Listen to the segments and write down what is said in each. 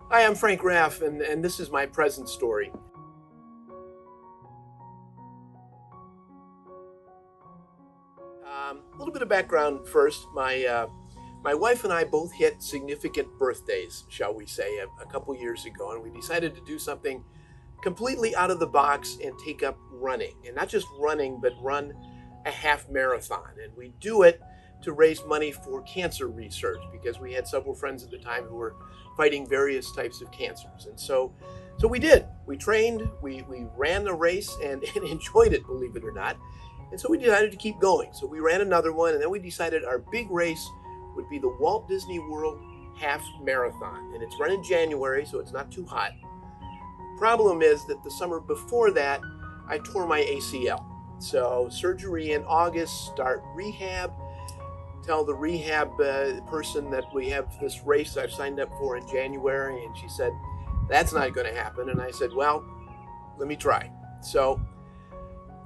Hi, I'm Frank Raff, and this is my present story. A little bit of background first. My wife and I both hit significant birthdays, shall we say, a couple years ago, and we decided to do something completely out of the box and take up running. And not just running, but run a half marathon. And we do it to raise money for cancer research because we had several friends at the time who were fighting various types of cancers. And so we did. We trained, we ran the race and enjoyed it, believe it or not. And so we decided to keep going. So we ran another one, and then we decided our big race would be the Walt Disney World Half Marathon. And it's run in January, so it's not too hot. Problem is that the summer before that, I tore my ACL. So surgery in August, start rehab. Tell the rehab person that we have this race I've signed up for in January, and she said, that's not going to happen. And I said, well, let me try. So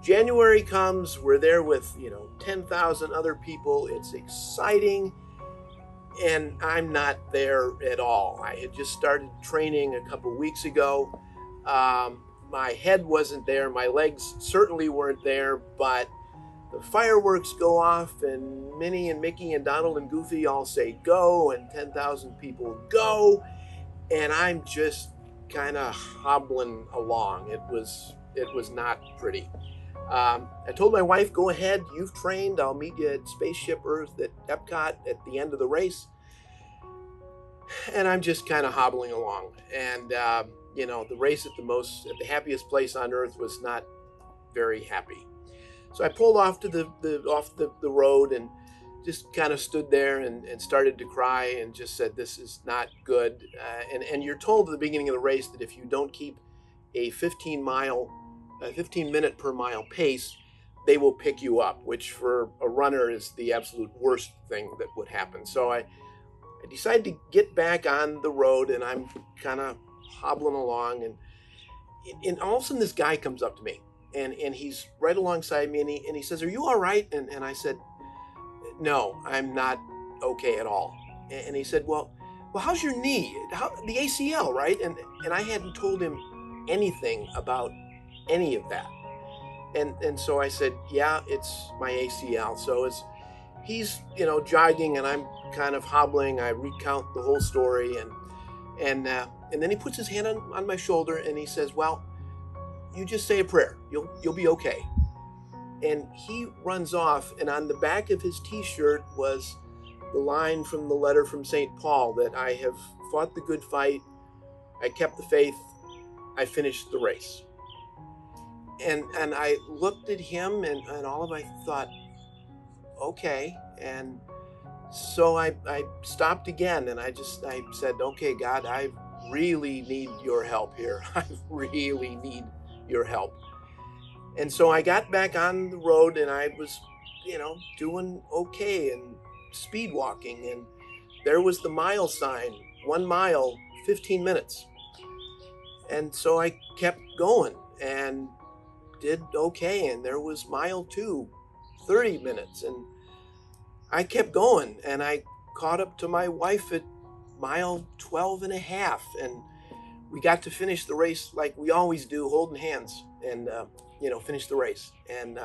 January comes, we're there with, 10,000 other people. It's exciting, and I'm not there at all. I had just started training a couple weeks ago. My head wasn't there, my legs certainly weren't there, but the fireworks go off, and Minnie and Mickey and Donald and Goofy all say go, and 10,000 people go, and I'm just kind of hobbling along. It was not pretty. I told my wife, go ahead, you've trained, I'll meet you at Spaceship Earth at Epcot at the end of the race. And I'm just kind of hobbling along. And, the race at the happiest place on earth was not very happy. So I pulled off to the road and just kind of stood there and started to cry and just said, this is not good. And you're told at the beginning of the race that if you don't keep a 15 minute per mile pace, they will pick you up, which for a runner is the absolute worst thing that would happen. So I decided to get back on the road, and I'm kind of hobbling along, and all of a sudden this guy comes up to me, and he's right alongside me, and he says, are you all right? And I said, no, I'm not okay at all. And he said, well, how's your knee? The ACL, right? And I hadn't told him anything about any of that. And so I said, yeah, it's my ACL. So as he's, jogging and I'm kind of hobbling, I recount the whole story, and then he puts his hand on my shoulder and he says, well, you just say a prayer. You'll be okay. And he runs off, and on the back of his t-shirt was the line from the letter from St. Paul that I have fought the good fight, I kept the faith, I finished the race. And I looked at him, and all of I thought, okay. And so I stopped again, and I said, okay, God, I really need your help here. I really need your help. And so I got back on the road, and I was, doing okay and speed walking. And there was the mile sign, 1 mile, 15 minutes. And so I kept going and did okay. And there was mile 2, 30 minutes. And I kept going, and I caught up to my wife at mile 12 and a half. And we got to finish the race like we always do, holding hands, and, finish the race. And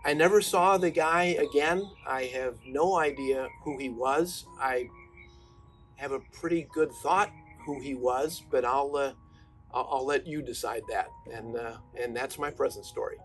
I never saw the guy again. I have no idea who he was. I have a pretty good thought who he was, but I'll let you decide that. And that's my present story.